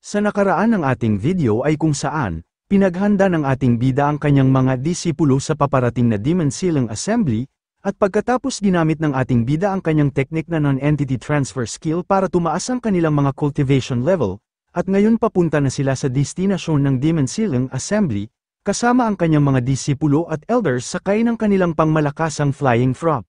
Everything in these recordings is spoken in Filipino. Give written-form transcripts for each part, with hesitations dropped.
Sa nakaraan ng ating video ay kung saan, pinaghanda ng ating bida ang kanyang mga disipulo sa paparating na Demon Sealing Assembly, at pagkatapos ginamit ng ating bida ang kanyang teknik na non-entity transfer skill para tumaas ang kanilang mga cultivation level, at ngayon papunta na sila sa destinasyon ng Demon Sealing Assembly, kasama ang kanyang mga disipulo at elders sakay ng kanilang pangmalakasang flying frog.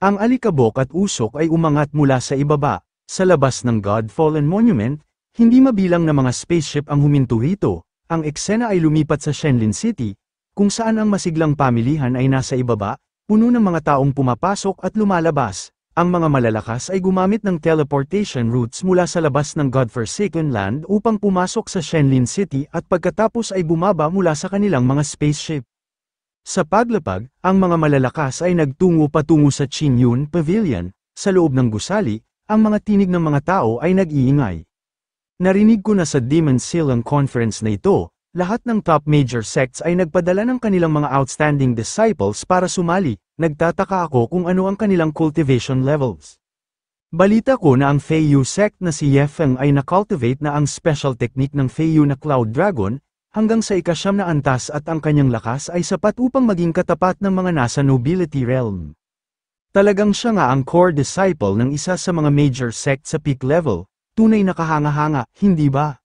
Ang alikabok at usok ay umangat mula sa ibaba, sa labas ng God-Fallen Monument. Hindi mabilang na mga spaceship ang huminto rito. Ang eksena ay lumipat sa Shenlin City, kung saan ang masiglang pamilihan ay nasa ibaba, puno ng mga taong pumapasok at lumalabas. Ang mga malalakas ay gumamit ng teleportation routes mula sa labas ng God-Forsaken Land upang pumasok sa Shenlin City at pagkatapos ay bumaba mula sa kanilang mga spaceship. Sa paglapag, ang mga malalakas ay nagtungo patungo sa Qinyun Pavilion. Sa loob ng gusali, ang mga tinig ng mga tao ay nag-iingay. Narinig ko na sa Demon Sealing Conference na ito, lahat ng top major sects ay nagpadala ng kanilang mga outstanding disciples para sumali. Nagtataka ako kung ano ang kanilang cultivation levels. Balita ko na ang Feiyu sect na si Yefeng ay na-cultivate na ang special technique ng Feiyu na Cloud Dragon, hanggang sa ika-9 na antas at ang kanyang lakas ay sapat upang maging katapat ng mga nasa nobility realm. Talagang siya nga ang core disciple ng isa sa mga major sect sa peak level. Tunay na kahanga-hanga, hindi ba?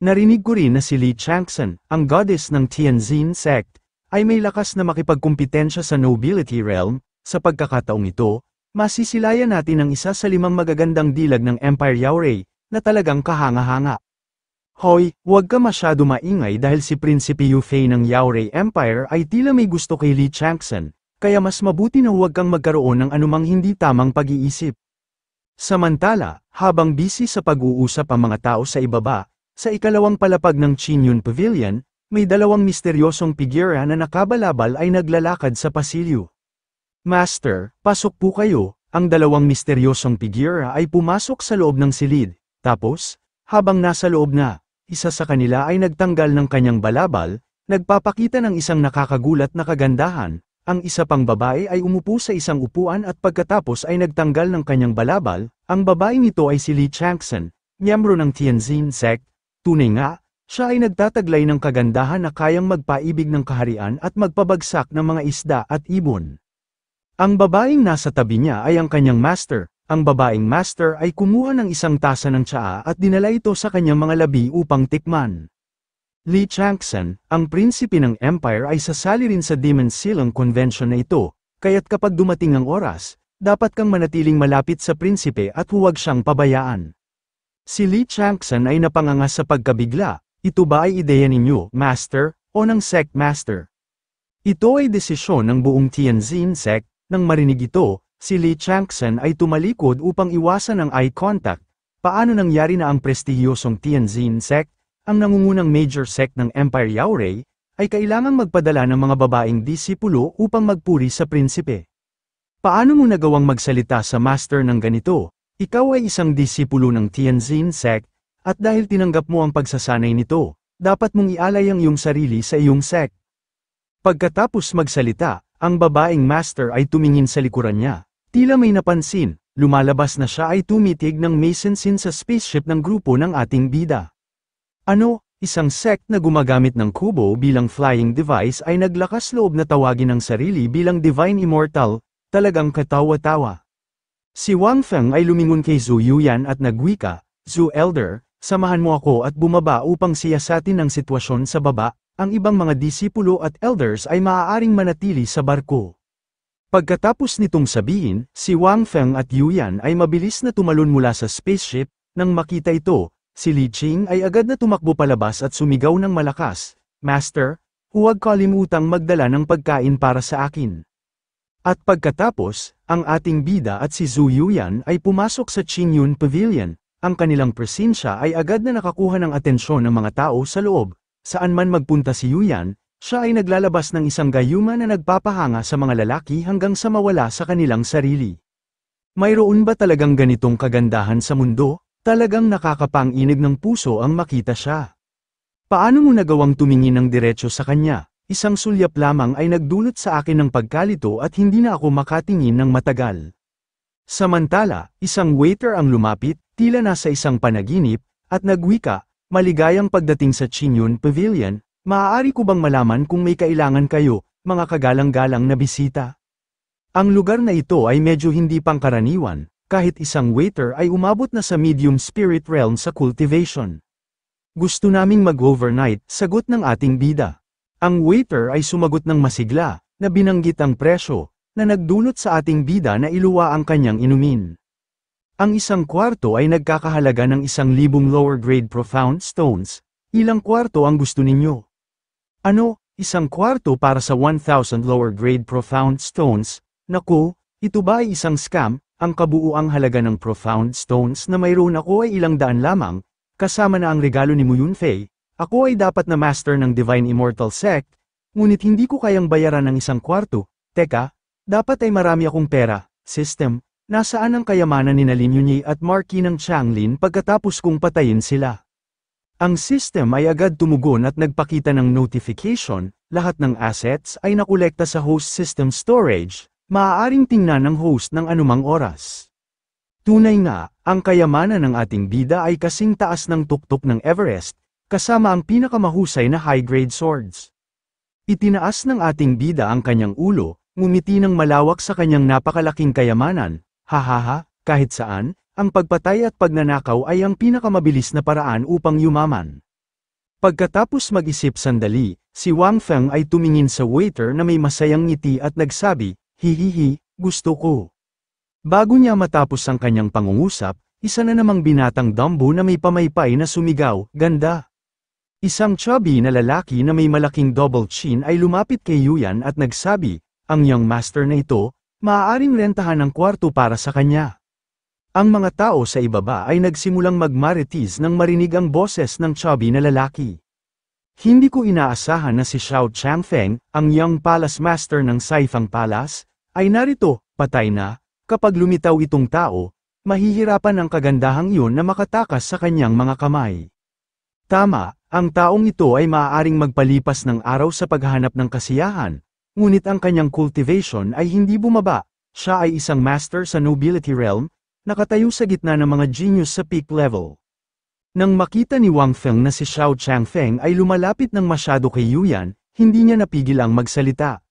Narinig ko rin na si Li Changsan, ang goddess ng Tianjin sect, ay may lakas na makipagkumpetensya sa nobility realm. Sa pagkakataong ito, masisilayan natin ang isa sa 5 magagandang dilag ng Empire Yaorei, na talagang kahanga-hanga. Hoy, huwag ka masyado maingay dahil si Prinsipe Yufei ng Yaorei Empire ay tila may gusto kay Li Changsan, kaya mas mabuti na huwag kang magkaroon ng anumang hindi tamang pag-iisip. Samantala, habang busy sa pag-uusap ang mga tao sa ibaba, sa ikalawang palapag ng Qinyun Pavilion, may 2 misteryosong figura na nakabalabal ay naglalakad sa pasilyo. Master, pasok po kayo. Ang 2 misteryosong figura ay pumasok sa loob ng silid, tapos, habang nasa loob na, isa sa kanila ay nagtanggal ng kanyang balabal, nagpapakita ng isang nakakagulat na kagandahan. Ang isa pang babae ay umupo sa isang upuan at pagkatapos ay nagtanggal ng kanyang balabal. Ang babaeng ito ay si Li Changsan, miyembro ng Tianjin sect. Tunay nga, siya ay nagtataglay ng kagandahan na kayang magpaibig ng kaharian at magpabagsak ng mga isda at ibon. Ang babaeng nasa tabi niya ay ang kanyang master. Ang babaeng master ay kumuha ng isang tasa ng tsaa at dinala ito sa kanyang mga labi upang tikman. Li Changsan, ang prinsipe ng Empire ay sasali rin sa Demon Sealing Convention na ito, kaya't kapag dumating ang oras, dapat kang manatiling malapit sa prinsipe at huwag siyang pabayaan. Si Li Changsan ay napanganga sa pagkabigla. Ito ba ay ideya ninyo, Master, o ng Sect Master? Ito ay desisyon ng buong Tianjin sect. Nang marinig ito, si Li Changsan ay tumalikod upang iwasan ang eye contact. Paano nangyari na ang prestihiyosong Tianjin sect, ang nangungunang major sect ng Empire Yaorei, ay kailangang magpadala ng mga babaeng disipulo upang magpuri sa prinsipe? Paano mo nagawang magsalita sa master ng ganito? Ikaw ay isang disipulo ng Tianjin sect, at dahil tinanggap mo ang pagsasanay nito, dapat mong ialay ang iyong sarili sa iyong sect. Pagkatapos magsalita, ang babaeng master ay tumingin sa likuran niya. Tila may napansin, lumalabas na siya ay tumitig ng Mason-sin sa spaceship ng grupo ng ating bida. Ano, isang sect na gumagamit ng kubo bilang flying device ay naglakas loob na tawagin ang sarili bilang Divine Immortal, talagang katawa-tawa. Si Wang Feng ay lumingon kay Zhu Yuyan at nagwika, Zhu Elder, samahan mo ako at bumaba upang siyasatin ang sitwasyon sa baba. Ang ibang mga disipulo at elders ay maaaring manatili sa barko. Pagkatapos nitong sabihin, si Wang Feng at Yuyan ay mabilis na tumalon mula sa spaceship. Nang makita ito, si Li Qing ay agad na tumakbo palabas at sumigaw ng malakas, Master, huwag kalimutang magdala ng pagkain para sa akin. At pagkatapos, ang ating bida at si Zhu Yuyan ay pumasok sa Qinyun Pavilion. Ang kanilang presensya ay agad na nakakuha ng atensyon ng mga tao sa loob. Saan man magpunta si Yuyan, siya ay naglalabas ng isang gayuma na nagpapahanga sa mga lalaki hanggang sa mawala sa kanilang sarili. Mayroon ba talagang ganitong kagandahan sa mundo? Talagang nakakapanginig ng puso ang makita siya. Paano mo nagawang tumingin ng diretso sa kanya? Isang sulyap lamang ay nagdulot sa akin ng pagkalito at hindi na ako makatingin ng matagal. Samantala, isang waiter ang lumapit, tila nasa isang panaginip, at nagwika, "Maligayang pagdating sa Chinyun Pavilion, maaari ko bang malaman kung may kailangan kayo, mga kagalang-galang na bisita?" Ang lugar na ito ay medyo hindi pangkaraniwan, kahit isang waiter ay umabot na sa medium spirit realm sa cultivation. "Gusto naming mag-overnight," sagot ng ating bida. Ang waiter ay sumagot ng masigla, na binanggit ang presyo, na nagdulot sa ating bida na iluwa ang kanyang inumin. Ang isang kwarto ay nagkakahalaga ng 1,000 lower grade profound stones. Ilang kwarto ang gusto ninyo? Ano, isang kwarto para sa 1,000 lower grade profound stones? Naku, ito ba ay isang scam? Ang kabuuang halaga ng profound stones na mayroon ako ay ilang daan lamang, kasama na ang regalo ni Mu Yunfei. Ako ay dapat na master ng Divine Immortal Sect, ngunit hindi ko kayang bayaran ng isang kwarto. Teka, dapat ay marami akong pera. System, nasaan ang kayamanan ni Lin Yunyi at Marquis ng Changlin pagkatapos kong patayin sila? Ang system ay agad tumugon at nagpakita ng notification, lahat ng assets ay nakolekta sa host system storage, maaaring tingnan ng host ng anumang oras. Tunay nga, ang kayamanan ng ating bida ay kasing taas ng tuktok ng Everest, kasama ang pinakamahusay na high-grade swords. Itinaas ng ating bida ang kanyang ulo, ngumiti ng malawak sa kanyang napakalaking kayamanan. Hahaha, kahit saan, ang pagpatay at pagnanakaw ay ang pinakamabilis na paraan upang yumaman. Pagkatapos mag-isip sandali, si Wang Feng ay tumingin sa waiter na may masayang ngiti at nagsabi, "Hihihi, gusto ko." Bago niya matapos ang kanyang pangungusap, isa na namang binatang Dumbo na may pamaypay na sumigaw, "Ganda!" Isang chubby na lalaki na may malaking double chin ay lumapit kay Yuyan at nagsabi, "Ang young master na ito, maaaring rentahan ng kwarto para sa kanya." Ang mga tao sa ibaba ay nagsimulang magmarites nang marinig ang boses ng chubby na lalaki. "Hindi ko inaasahan na si Xiao Changfeng, ang young palace master ng Saifang Palace, ay narito, patay na." Kapag lumitaw itong tao, mahihirapan ang kagandahang iyon na makatakas sa kanyang mga kamay. Tama, ang taong ito ay maaaring magpalipas ng araw sa paghahanap ng kasiyahan, ngunit ang kanyang cultivation ay hindi bumaba. Siya ay isang master sa nobility realm, nakatayo sa gitna ng mga genius sa peak level. Nang makita ni Wang Feng na si Xiao Changfeng ay lumalapit ng masyado kay Yuyan, hindi niya napigil ang magsalita.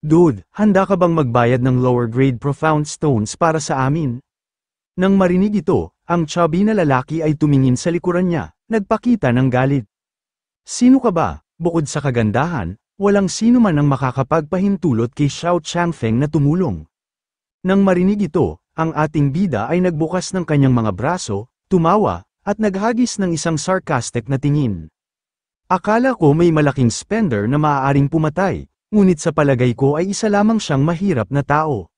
"Dude, handa ka bang magbayad ng lower grade profound stones para sa amin?" Nang marinig ito, ang chubby na lalaki ay tumingin sa likuran niya, nagpakita ng galit. "Sino ka ba? Bukod sa kagandahan, walang sino man ang makakapagpahintulot kay Xiao Changfeng na tumulong." Nang marinig ito, ang ating bida ay nagbukas ng kanyang mga braso, tumawa, at naghagis ng isang sarcastic na tingin. "Akala ko may malaking spender na maaaring pumatay, ngunit sa palagay ko ay isa lamang siyang mahirap na tao."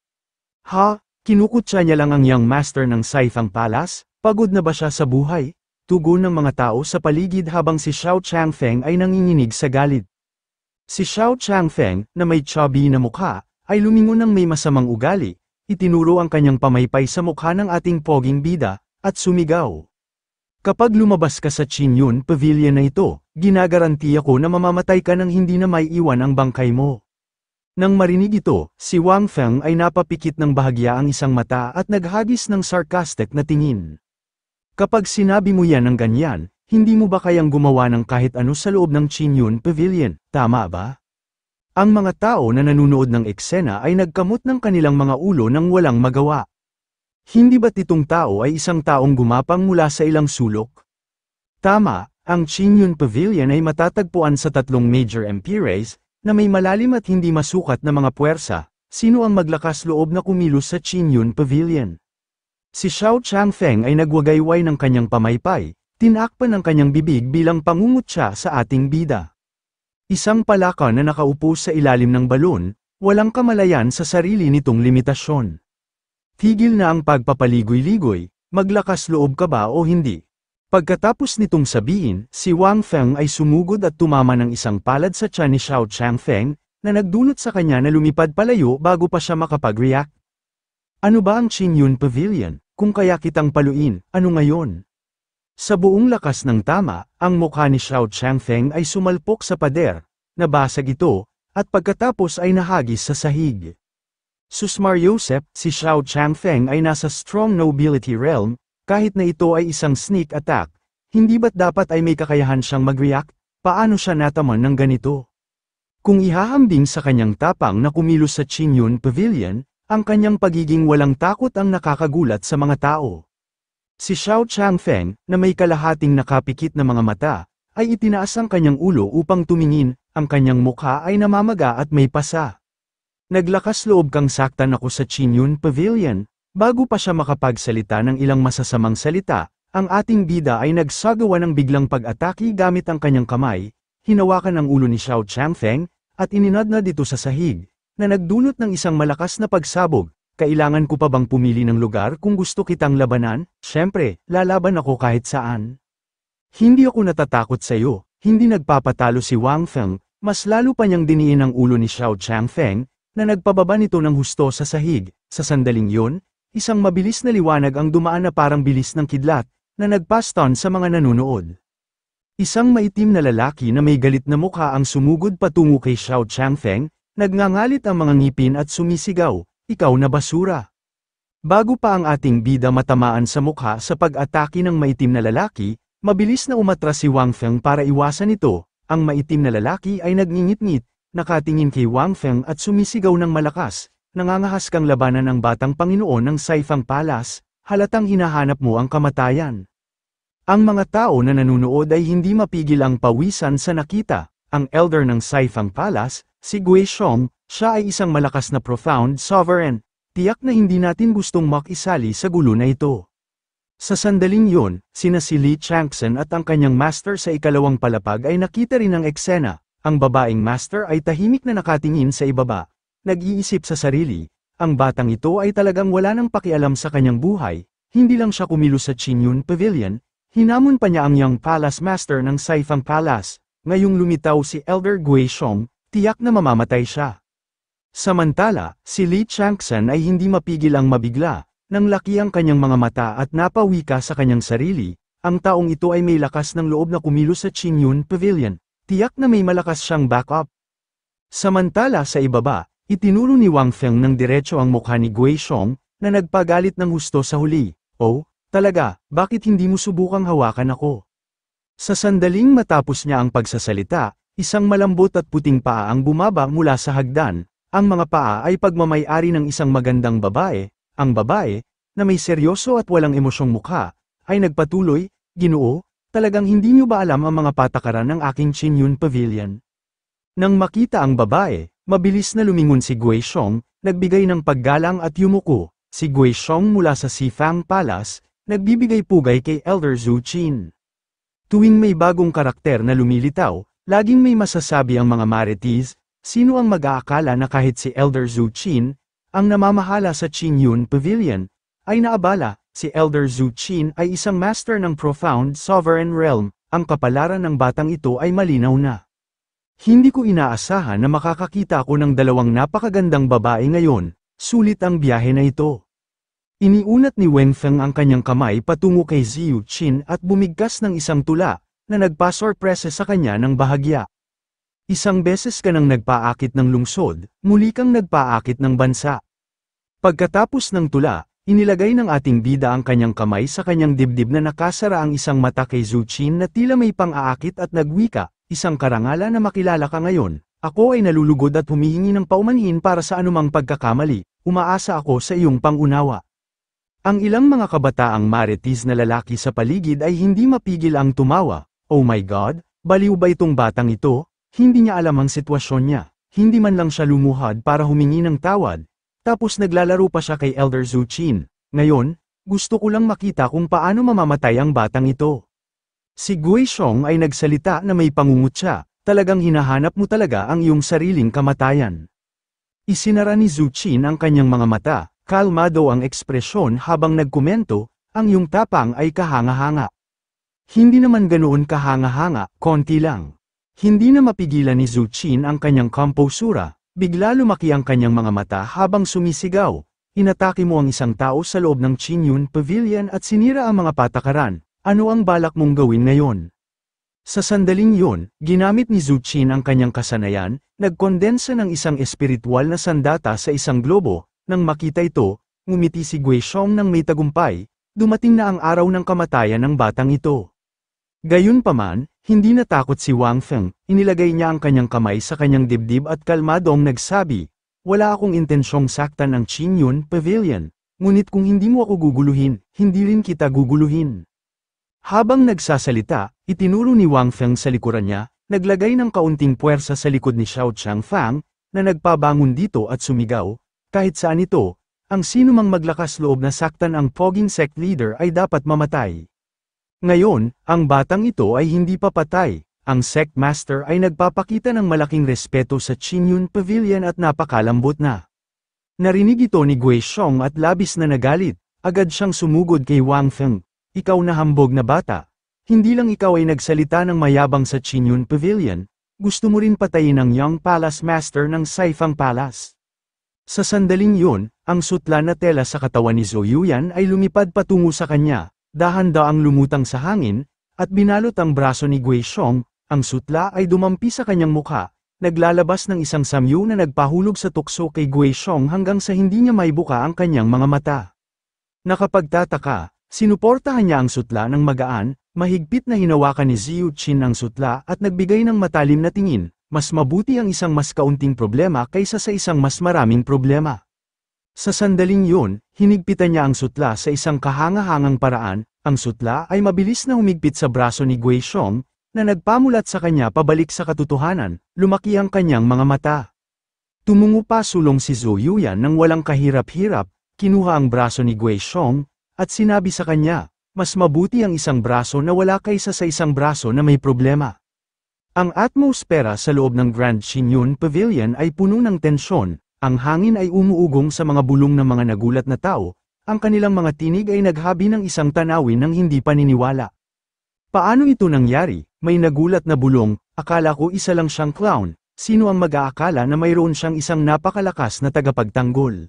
"Ha? Kinukutya niya lang ang young master ng Saifang Palace? Pagod na ba siya sa buhay?" Tugon ng mga tao sa paligid habang si Xiao Changfeng ay nanginginig sa galit. Si Xiao Changfeng, na may chubby na mukha, ay lumingon ng may masamang ugali, itinuro ang kanyang pamaypay sa mukha ng ating poging bida, at sumigaw. "Kapag lumabas ka sa Chinyun Pavilion na ito, ginagarantiya ko na mamamatay ka nang hindi na may iwan ang bangkay mo." Nang marinig ito, si Wang Feng ay napapikit ng bahagya ang isang mata at naghagis ng sarcastic na tingin. "Kapag sinabi mo yan ng ganyan, hindi mo ba kayang gumawa ng kahit ano sa loob ng Chinyun Pavilion, tama ba?" Ang mga tao na nanunood ng eksena ay nagkamot ng kanilang mga ulo nang walang magawa. Hindi ba't itong tao ay isang taong gumapang mula sa ilang sulok? Tama, ang Chinyun Pavilion ay matatagpuan sa 3 major empires, na may malalim at hindi masukat na mga puwersa. Sino ang maglakas loob na kumilos sa Chinyun Pavilion? Si Xiao Changfeng ay nagwagayway ng kanyang pamaypay, tinakpan ang kanyang bibig bilang pangungutya sa ating bida. Isang palaka na nakaupo sa ilalim ng balon, walang kamalayan sa sarili nitong limitasyon. "Tigil na ang pagpapaligoy-ligoy, maglakas loob ka ba o hindi?" Pagkatapos nitong sabihin, si Wang Feng ay sumugod at tumama ng isang palad sa tiyan ni Xiao Changfeng, na nagdulot sa kanya na lumipad palayo bago pa siya makapag-react. "Ano ba ang Chinyun Pavilion? Kung kaya kitang paluin, ano ngayon?" Sa buong lakas ng tama, ang mukha ni Xiao Changfeng ay sumalpok sa pader, nabasag ito, at pagkatapos ay nahagis sa sahig. Susmar Yosep, si Xiao Changfeng ay nasa strong nobility realm, kahit na ito ay isang sneak attack, Hindi ba't dapat ay may kakayahan siyang mag-react? Paano siya nataman ng ganito? Kung ihahambing sa kanyang tapang na kumilos sa Qinyun Pavilion, ang kanyang pagiging walang takot ang nakakagulat sa mga tao. Si Xiao Changfeng, na may kalahating nakapikit na mga mata, ay itinaas ang kanyang ulo upang tumingin, ang kanyang mukha ay namamaga at may pasa. Naglakas loob kang saktan ako sa Qinyun Pavilion. Bago pa siya makapagsalita ng ilang masasamang salita, ang ating bida ay nagsagawa ng biglang pag-atake gamit ang kanyang kamay, hinawakan ang ulo ni Xiao Changfeng, at ininadnad ito sa sahig, na nagdulot ng isang malakas na pagsabog. Kailangan ko pa bang pumili ng lugar kung gusto kitang labanan? Siyempre, lalaban ako kahit saan. Hindi ako natatakot sa iyo, hindi nagpapatalo si Wang Feng, mas lalo pa niyang diniin ang ulo ni Xiao Changfeng, na nagpababa nito ng husto sa sahig. Sa sandaling yon, isang mabilis na liwanag ang dumaan na parang bilis ng kidlat, na nagpaston sa mga nanunood. Isang maitim na lalaki na may galit na mukha ang sumugod patungo kay Xiao Changfeng, nagngangalit ang mga ngipin at sumisigaw, "Ikaw na basura." Bago pa ang ating bida matamaan sa mukha sa pag-atake ng maitim na lalaki, mabilis na umatras si Wang Feng para iwasan ito. Ang maitim na lalaki ay nagngingit-ngit, nakatingin kay Wang Feng at sumisigaw ng malakas, "Nangangahas kang labanan ang batang Panginoon ng Saifang Palace, halatang hinahanap mo ang kamatayan." Ang mga tao na nanunood ay hindi mapigil ang pawisan sa nakita. Ang elder ng Saifang Palace, si Gui Xiong, siya ay isang malakas na profound sovereign. Tiyak na hindi natin gustong makisali sa gulo na ito. Sa sandaling yon, sina si Li Changxin at ang kanyang master sa ikalawang palapag ay nakita rin ang eksena. Ang babaeng master ay tahimik na nakatingin sa ibaba. Nag-iisip sa sarili, ang batang ito ay talagang wala nang pakialam sa kanyang buhay. Hindi lang siya kumilos sa Qinyun Pavilion, hinamon pa niya ang Young Palace Master ng Saifang Palace. Ngayong lumitaw si Elder Gui Xiong, tiyak na mamamatay siya. Samantala, si Li Changxin ay hindi mapigil ang mabigla, nang laki ang kanyang mga mata at napawika sa kanyang sarili. Ang taong ito ay may lakas ng loob na kumilos sa Qinyun Pavilion, tiyak na may malakas siyang backup. Samantala sa ibaba, itinuro ni Wang Feng ng diretso ang mukha ni Gui Xiong, na nagpagalit ng husto sa huli. "Oh, talaga, bakit hindi mo subukang hawakan ako?" Sa sandaling matapos niya ang pagsasalita, isang malambot at puting paa ang bumaba mula sa hagdan. Ang mga paa ay pagmamay-ari ng isang magandang babae. Ang babae, na may seryoso at walang emosyong mukha, ay nagpatuloy, "Ginoo, talagang hindi niyo ba alam ang mga patakaran ng aking Qinyun Pavilion?" Nang makita ang babae, mabilis na lumingon si Gui Xiong, nagbigay ng paggalang at yumuko. Si Gui Xiong mula sa Sifang Palace, nagbibigay pugay kay Elder Zhu Qin. Tuwing may bagong karakter na lumilitaw, laging may masasabi ang mga marites. Sino ang mag-aakala na kahit si Elder Zhu Qin, ang namamahala sa Qinyun Pavilion, ay naabala? Si Elder Zhu Qin ay isang master ng Profound Sovereign Realm. Ang kapalaran ng batang ito ay malinaw na. Hindi ko inaasahan na makakakita ako ng dalawang napakagandang babae ngayon, sulit ang biyahe na ito. Iniunat ni Wang Feng ang kanyang kamay patungo kay Ziyu Qin at bumigkas ng isang tula, na nagpasorpresa sa kanya ng bahagya. "Isang beses ka nang nagpaakit ng lungsod, muli kang nagpaakit ng bansa." Pagkatapos ng tula, inilagay ng ating bida ang kanyang kamay sa kanyang dibdib na nakasara ang isang mata kay Zhu Qin na tila may pang-aakit at nagwika, "Isang karangalan na makilala ka ngayon. Ako ay nalulugod at humihingi ng paumanhin para sa anumang pagkakamali. Umaasa ako sa iyong pangunawa." Ang ilang mga kabataang marites na lalaki sa paligid ay hindi mapigil ang tumawa. "Oh my God, baliw ba itong batang ito? Hindi niya alam ang sitwasyon niya. Hindi man lang siya lumuhad para humingi ng tawad. Tapos naglalaro pa siya kay Elder Zhu Qin. Ngayon, gusto ko lang makita kung paano mamamatay ang batang ito." Si Gui Xiong ay nagsalita na may pangungutya, "Talagang hinahanap mo talaga ang iyong sariling kamatayan." Isinara ni Zhu Qin ang kanyang mga mata, kalmado ang ekspresyon habang nagkomento, "Ang iyong tapang ay kahanga-hanga." Hindi naman ganoon kahanga-hanga, konti lang. Hindi na mapigilan ni Zhu Qin ang kanyang komposura, bigla lumaki ang kanyang mga mata habang sumisigaw, "Inatake mo ang isang tao sa loob ng Qinyun Pavilion at sinira ang mga patakaran, ano ang balak mong gawin ngayon?" Sa sandaling yon, ginamit ni Zhu Qin ang kanyang kasanayan, nagkondensa ng isang espiritual na sandata sa isang globo. Nang makita ito, ngumiti si Gui Xiong ng may tagumpay, dumating na ang araw ng kamatayan ng batang ito. Gayunpaman, hindi natakot si Wang Feng, inilagay niya ang kanyang kamay sa kanyang dibdib at kalmadong nagsabi, "Wala akong intensyong saktan ang Qin Yun Pavilion, ngunit kung hindi mo ako guguluhin, hindi rin kita guguluhin." Habang nagsasalita, itinuro ni Wang Feng sa likuran niya, naglagay ng kaunting puwersa sa likod ni Xiao Changfang, na nagpabangon dito at sumigaw, "Kahit saan ito, ang sinumang maglakas loob na saktan ang poging sect leader ay dapat mamatay." Ngayon, ang batang ito ay hindi pa patay. Ang sect master ay nagpapakita ng malaking respeto sa Qin Yun Pavilion at napakalambot na. Narinig ito ni Gui Xiong at labis na nagalit, agad siyang sumugod kay Wang Feng. "Ikaw na hambog na bata. Hindi lang ikaw ay nagsalita ng mayabang sa Qin Yun Pavilion, gusto mo rin patayin ang Young Palace Master ng Saifang Palace." Sa sandaling yun, ang sutla na tela sa katawan ni Zhou Yuyan ay lumipad patungo sa kanya, dahan-daang lumutang sa hangin, at binalot ang braso ni Gui Xiong. Ang sutla ay dumampi sa kanyang mukha, naglalabas ng isang samyu na nagpahulog sa tukso kay Gui Xiong hanggang sa hindi niya maibuka ang kanyang mga mata. Nakapagtataka, sinuportahan niya ang sutla ng magaan, mahigpit na hinawakan ni Ziyu Qin ang sutla at nagbigay ng matalim na tingin, mas mabuti ang isang mas kaunting problema kaysa sa isang mas maraming problema. Sa sandaling yun, hinigpitan niya ang sutla sa isang kahanga-hangang paraan, ang sutla ay mabilis na humigpit sa braso ni Gui Xiong, na nagpamulat sa kanya pabalik sa katotohanan, lumaki ang kanyang mga mata. Tumungo pa sulong si Zhou Yuyan nang walang kahirap-hirap, kinuha ang braso ni Gui Xiong, at sinabi sa kanya, "Mas mabuti ang isang braso na wala kaysa sa isang braso na may problema." Ang atmosfera sa loob ng Grand Qin Yun Pavilion ay puno ng tensyon, ang hangin ay umuugong sa mga bulong ng mga nagulat na tao, ang kanilang mga tinig ay naghabi ng isang tanawin ng hindi paniniwala. "Paano ito nangyari?" May nagulat na bulong, "Akala ko isa lang siyang clown, sino ang mag-aakala na mayroon siyang isang napakalakas na tagapagtanggol?"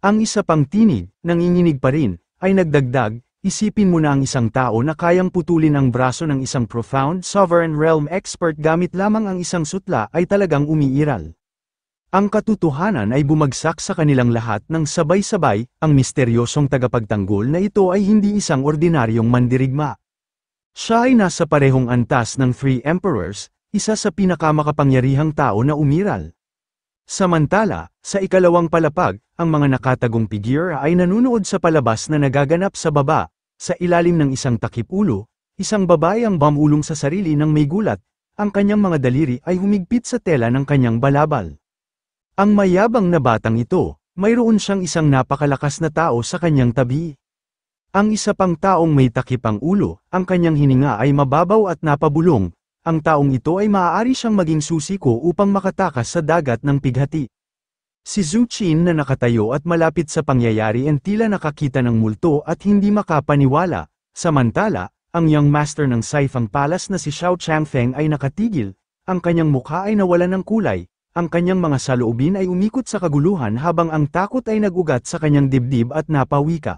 Ang isa pang tinig, nanginginig pa rin, ay nagdagdag, "Isipin mo na ang isang tao na kayang putulin ang braso ng isang profound sovereign realm expert gamit lamang ang isang sutla ay talagang umiiral." Ang katotohanan ay bumagsak sa kanilang lahat ng sabay-sabay, ang misteryosong tagapagtanggol na ito ay hindi isang ordinaryong mandirigma. Siya ay nasa parehong antas ng Three Emperors, isa sa pinakamakapangyarihang tao na umiral. Samantala, sa ikalawang palapag, ang mga nakatagong figure ay nanunood sa palabas na nagaganap sa baba, sa ilalim ng isang takip-ulo, isang babae ang bamulong sa sarili ng may gulat, ang kanyang mga daliri ay humigpit sa tela ng kanyang balabal. Ang mayabang na batang ito, mayroon siyang isang napakalakas na tao sa kanyang tabi. Ang isa pang taong may takip ang ulo, ang kanyang hininga ay mababaw at napabulong, ang taong ito ay maaari siyang maging susiko upang makatakas sa dagat ng pighati. Si Zhu Qin na nakatayo at malapit sa pangyayari ang tila nakakita ng multo at hindi makapaniwala, samantala, ang young master ng Saifang Palace na si Xiao Changfeng ay nakatigil, ang kanyang mukha ay nawalan ng kulay, ang kanyang mga saloobin ay umikot sa kaguluhan habang ang takot ay nag-ugat sa kanyang dibdib at napawika.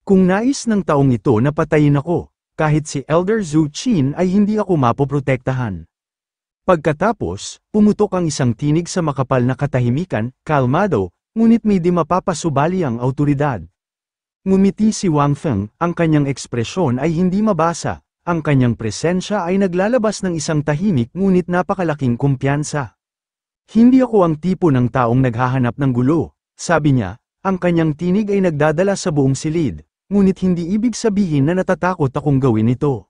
"Kung nais ng taong ito na patayin ako, kahit si Elder Zhu Qin ay hindi ako mapoprotektahan." Pagkatapos, pumutok ang isang tinig sa makapal na katahimikan, kalmado, ngunit may di mapapasubali ang awtoridad. Ngumiti si Wang Feng, ang kanyang ekspresyon ay hindi mabasa, ang kanyang presensya ay naglalabas ng isang tahimik ngunit napakalaking kumpiyansa. "Hindi ako ang tipo ng taong naghahanap ng gulo," sabi niya, ang kanyang tinig ay nagdadala sa buong silid. Ngunit hindi ibig sabihin na natatakot akong gawin ito.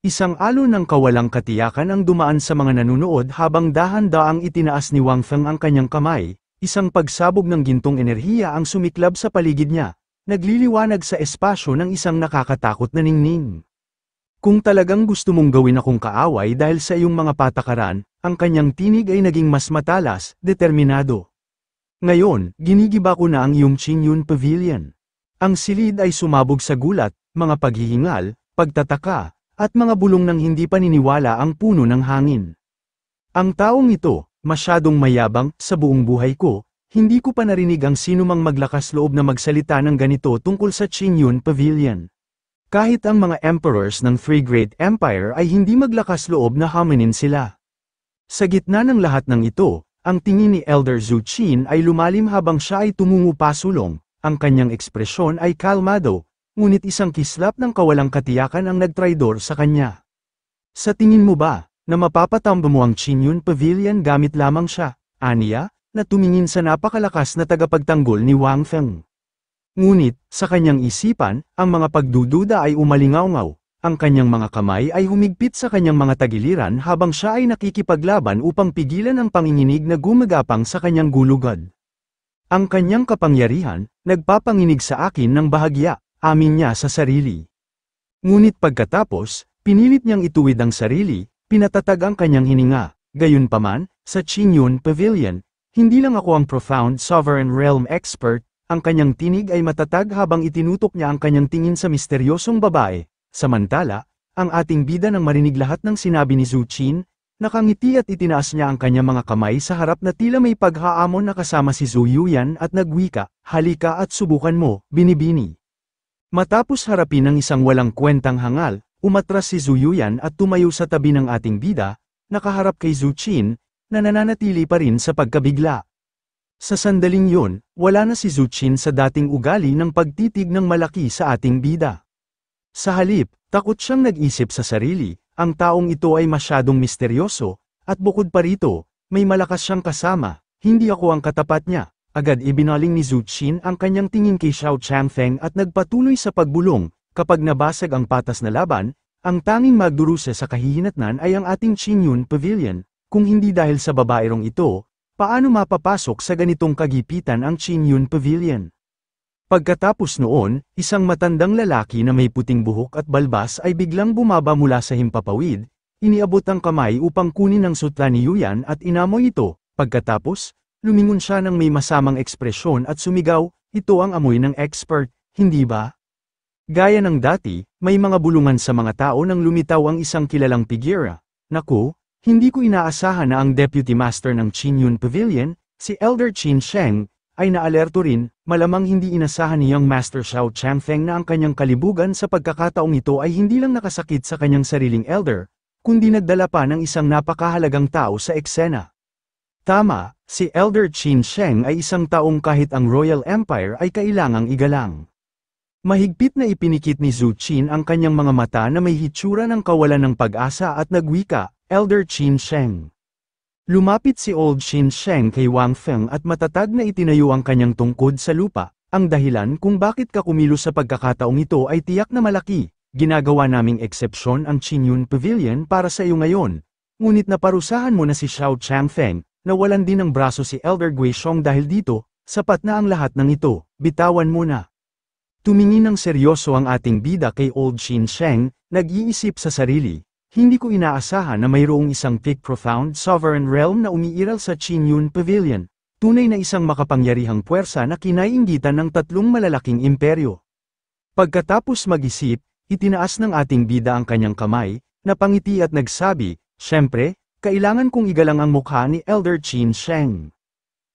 Isang alon ng kawalang katiyakan ang dumaan sa mga nanunood habang dahan-daang itinaas ni Wang Feng ang kanyang kamay, isang pagsabog ng gintong enerhiya ang sumiklab sa paligid niya, nagliliwanag sa espasyo ng isang nakakatakot na ningning. "Kung talagang gusto mong gawin akong kaaway dahil sa iyong mga patakaran," ang kanyang tinig ay naging mas matalas, determinado. "Ngayon, ginigiba ko na ang iyong Qin Yun Pavilion." Ang silid ay sumabog sa gulat, mga paghihingal, pagtataka, at mga bulong ng hindi paniniwala ang puno ng hangin. "Ang taong ito, masyadong mayabang, sa buong buhay ko, hindi ko pa narinig ang sinumang maglakas loob na magsalita ng ganito tungkol sa Qin Yun Pavilion. Kahit ang mga emperors ng Three Great Empire ay hindi maglakas loob na haminin sila." Sa gitna ng lahat ng ito, ang tingin ni Elder Zhu Qin ay lumalim habang siya ay tumungo pasulong. Ang kanyang ekspresyon ay kalmado, ngunit isang kislap ng kawalang katiyakan ang nagtraidor sa kanya. Sa tingin mo ba, na mapapatamba mo ang Qinyun Pavilion gamit lamang siya, aniya, na tumingin sa napakalakas na tagapagtanggol ni Wang Feng. Ngunit, sa kanyang isipan, ang mga pagdududa ay umalingaw-ngaw, ang kanyang mga kamay ay humigpit sa kanyang mga tagiliran habang siya ay nakikipaglaban upang pigilan ang panginginig na gumagapang sa kanyang gulugad. Ang kanyang kapangyarihan, nagpapanginig sa akin ng bahagya, amin niya sa sarili. Ngunit pagkatapos, pinilit niyang ituwid ang sarili, pinatatag ang kanyang hininga. Gayunpaman, sa Qinyun Pavilion, hindi lang ako ang profound sovereign realm expert, ang kanyang tinig ay matatag habang itinutok niya ang kanyang tingin sa misteryosong babae. Samantala, ang ating bida nang marinig lahat ng sinabi ni Zhu Qin, nakangiti at itinaas niya ang kanyang mga kamay sa harap na tila may paghaamon na kasama si Zhu Yuyan at nagwika, halika at subukan mo, binibini. Matapos harapin ng isang walang kwentang hangal, umatras si Zhu Yuyan at tumayo sa tabi ng ating bida, nakaharap kay Zhu Qin, na nananatili pa rin sa pagkabigla. Sa sandaling yun, wala na si Zhu Qin sa dating ugali ng pagtitig ng malaki sa ating bida. Sa halip, takot siyang nag-isip sa sarili, ang taong ito ay masyadong misteryoso, at bukod pa rito, may malakas siyang kasama, hindi ako ang katapat niya. Agad ibinaling ni Zhu Qin ang kanyang tingin kay Xiao Changfeng at nagpatuloy sa pagbulong, kapag nabasag ang patas na laban, ang tanging magdurusa sa kahihinatnan ay ang ating Qinyun Pavilion, kung hindi dahil sa babaerong ito, paano mapapasok sa ganitong kagipitan ang Qinyun Pavilion? Pagkatapos noon, isang matandang lalaki na may puting buhok at balbas ay biglang bumaba mula sa himpapawid, iniabot ang kamay upang kunin ang sutla ni Yuyan at inamoy ito, pagkatapos, lumingon siya ng may masamang ekspresyon at sumigaw, ito ang amoy ng expert, hindi ba? Gaya ng dati, may mga bulungan sa mga tao nang lumitaw ang isang kilalang figura. Naku, hindi ko inaasahan na ang Deputy Master ng Qinyun Pavilion, si Elder Qin Sheng, ay naalerto rin, malamang hindi inasahan ni Young Master Xiao Changfeng na ang kanyang kalibugan sa pagkakataong ito ay hindi lang nakasakit sa kanyang sariling elder, kundi nagdala pa ng isang napakahalagang tao sa eksena. Tama, si Elder Qin Sheng ay isang taong kahit ang Royal Empire ay kailangang igalang. Mahigpit na ipinikit ni Zhu Qin ang kanyang mga mata na may hitsura ng kawalan ng pag-asa at nagwika, Elder Qin Sheng. Lumapit si Old Qin Sheng kay Wang Feng at matatag na itinayo ang kanyang tungkod sa lupa, ang dahilan kung bakit ka kumilos sa pagkakataong ito ay tiyak na malaki, ginagawa naming eksepsyon ang Qinyun Pavilion para sa iyo ngayon, ngunit naparusahan mo na si Xiao Changfeng, nawalan din ng braso si Elder Guishong dahil dito, sapat na ang lahat ng ito, bitawan mo na. Tumingin ng seryoso ang ating bida kay Old Qin Sheng, nag-iisip sa sarili, hindi ko inaasahan na mayroong isang thick profound sovereign realm na umiiral sa Qinyun Pavilion, tunay na isang makapangyarihang puwersa na kinaiinggitan ng tatlong malalaking imperyo. Pagkatapos mag-isip, itinaas ng ating bida ang kanyang kamay, napangiti at nagsabi, syempre, kailangan kong igalang ang mukha ni Elder Qin Sheng.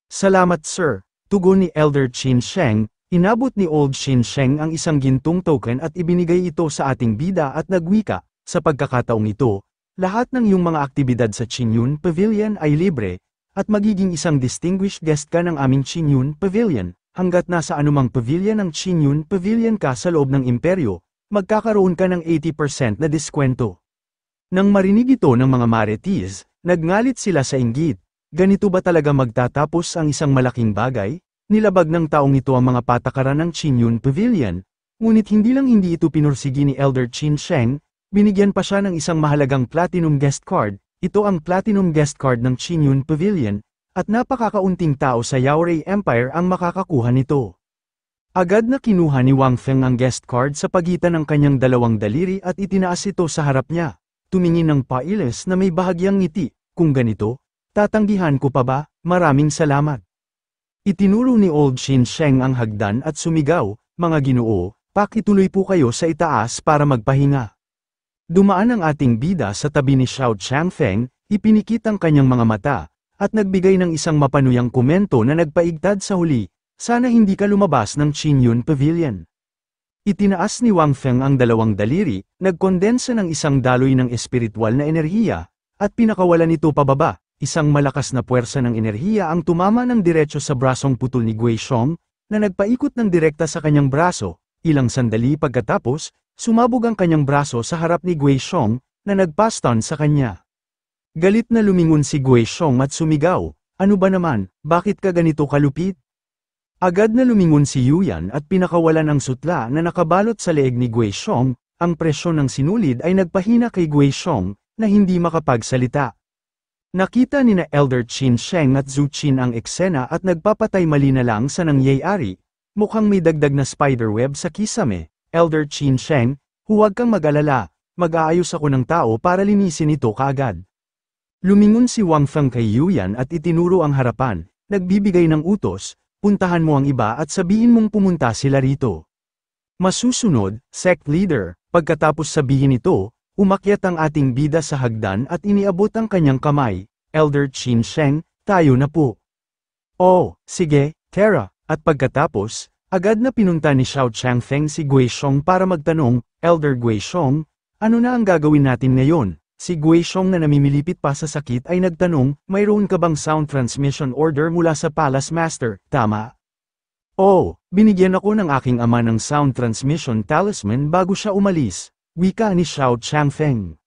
Salamat sir, tugon ni Elder Qin Sheng, inabot ni Old Qin Sheng ang isang gintong token at ibinigay ito sa ating bida at nagwika, sa pagkakataong ito, lahat ng iyong mga aktibidad sa Qinyun Pavilion ay libre, at magiging isang distinguished guest ka ng aming Qinyun Pavilion, hanggat nasa anumang pavilion ng Qinyun Pavilion ka sa loob ng imperyo, magkakaroon ka ng 80% na diskwento. Nang marinig ito ng mga Marites, nagngalit sila sa inggit. Ganito ba talaga magtatapos ang isang malaking bagay? Nilabag ng taong ito ang mga patakaran ng Qinyun Pavilion. Ngunit hindi ito pinursigi ni Elder Qin Sheng, binigyan pa siya ng isang mahalagang Platinum Guest Card. Ito ang Platinum Guest Card ng Qinyun Pavilion, at napakakaunting tao sa Yaorei Empire ang makakakuha nito. Agad na kinuha ni Wang Feng ang guest card sa pagitan ng kanyang dalawang daliri at itinaas ito sa harap niya. Tumingin ng pailes na may bahagyang ngiti, kung ganito, tatanggihan ko pa ba, maraming salamat. Itinuro ni Old Qin Sheng ang hagdan at sumigaw, mga ginoo, pakituloy po kayo sa itaas para magpahinga. Dumaan ang ating bida sa tabi ni Xiao Changfeng, ipinikit ang kanyang mga mata, at nagbigay ng isang mapanuyang komento na nagpaigtad sa huli, sana hindi ka lumabas ng Qinyun Pavilion. Itinaas ni Wang Feng ang dalawang daliri, nagkondensa ng isang daloy ng espiritual na enerhiya, at pinakawalan ito pababa, isang malakas na puwersa ng enerhiya ang tumama ng diretso sa brasong putol ni Guishong, na nagpaikot ng direkta sa kanyang braso. Ilang sandali pagkatapos, sumabog ang kanyang braso sa harap ni Guishong, na nagpaston sa kanya. Galit na lumingon si Guizhong at sumigaw, "Ano ba naman, bakit ka ganito kalupit?" Agad na lumingon si Yuyan at pinakawalan ang sutla na nakabalot sa leeg ni Guizhong. Ang presyon ng sinulid ay nagpahina kay Guizhong, na hindi makapagsalita. Nakita ni na Elder Qin Sheng at Zhu Qin ang eksena at nagpapatay mali na lang sa nangyayari. Mukhang may dagdag na spiderweb sa kisame. Elder Qin Sheng, huwag kang mag-alala, mag-aayos ako ng tao para linisin ito kaagad. Lumingon si Wang Feng kay Yuyan at itinuro ang harapan, nagbibigay ng utos, puntahan mo ang iba at sabihin mong pumunta sila rito. Masusunod, sect leader, pagkatapos sabihin ito, umakyat ang ating bida sa hagdan at iniabot ang kanyang kamay, Elder Qin Sheng, tayo na po. Oh, sige, Terra, at pagkatapos, agad na pinunta ni Xiao Changfeng si Guizhong para magtanong, Elder Guizhong, ano na ang gagawin natin ngayon? Si Guizhong na namimilipit pa sa sakit ay nagtanong, mayroon ka bang sound transmission order mula sa Palace Master, tama? Oh, binigyan ako ng aking ama ng sound transmission talisman bago siya umalis, wika ni Xiao Changfeng.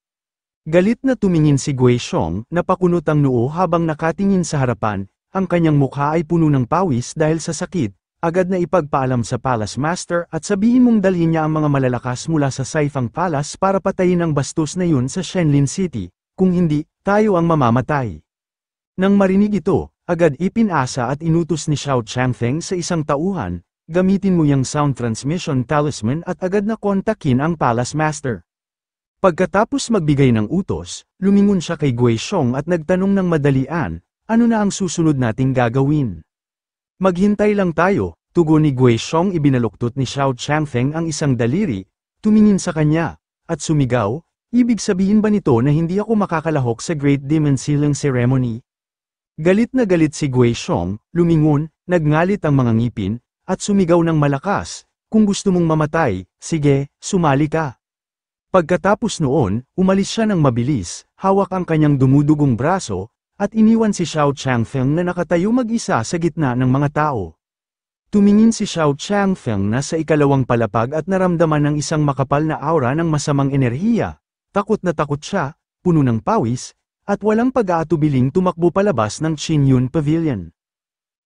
Galit na tumingin si Guizhong, napakunot ang noo habang nakatingin sa harapan, ang kanyang mukha ay puno ng pawis dahil sa sakit, agad na ipagpaalam sa Palace Master at sabihin mong dalhin niya ang mga malalakas mula sa Saifang Palace para patayin ang bastos na yun sa Shenlin City, kung hindi, tayo ang mamamatay. Nang marinig ito, agad ipinasa at inutos ni Xiao Changfeng sa isang tauhan, gamitin mo yung sound transmission talisman at agad na kontakin ang Palace Master. Pagkatapos magbigay ng utos, lumingon siya kay Guizhong at nagtanong ng madalian, ano na ang susunod nating gagawin? Maghintay lang tayo, tugon ni Guizhong. Ibinaluktot ni Xiao Changfeng ang isang daliri, tumingin sa kanya, at sumigaw, ibig sabihin ba nito na hindi ako makakalahok sa Great Demon Sealing Ceremony? Galit na galit si Guizhong, lumingon, nagngalit ang mga ngipin, at sumigaw ng malakas, kung gusto mong mamatay, sige, sumali ka. Pagkatapos noon, umalis siya ng mabilis, hawak ang kanyang dumudugong braso, at iniwan si Xiao Changfeng na nakatayo mag-isa sa gitna ng mga tao. Tumingin si Xiao Changfeng na sa ikalawang palapag at naramdaman ng isang makapal na aura ng masamang enerhiya. Takot na takot siya, puno ng pawis, at walang pag-aatubiling tumakbo palabas ng Qinyun Pavilion.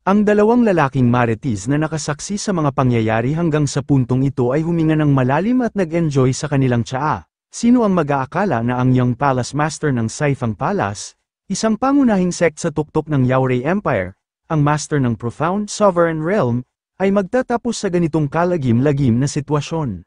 Ang dalawang lalaking marites na nakasaksi sa mga pangyayari hanggang sa puntong ito ay huminga ng malalim at nag-enjoy sa kanilang tsaa. Sino ang mag-aakala na ang Young Palace Master ng Saifang Palace, isang pangunahing sect sa tuktok ng Yaorei Empire, ang Master ng Profound Sovereign Realm, ay magtatapos sa ganitong kalagim-lagim na sitwasyon?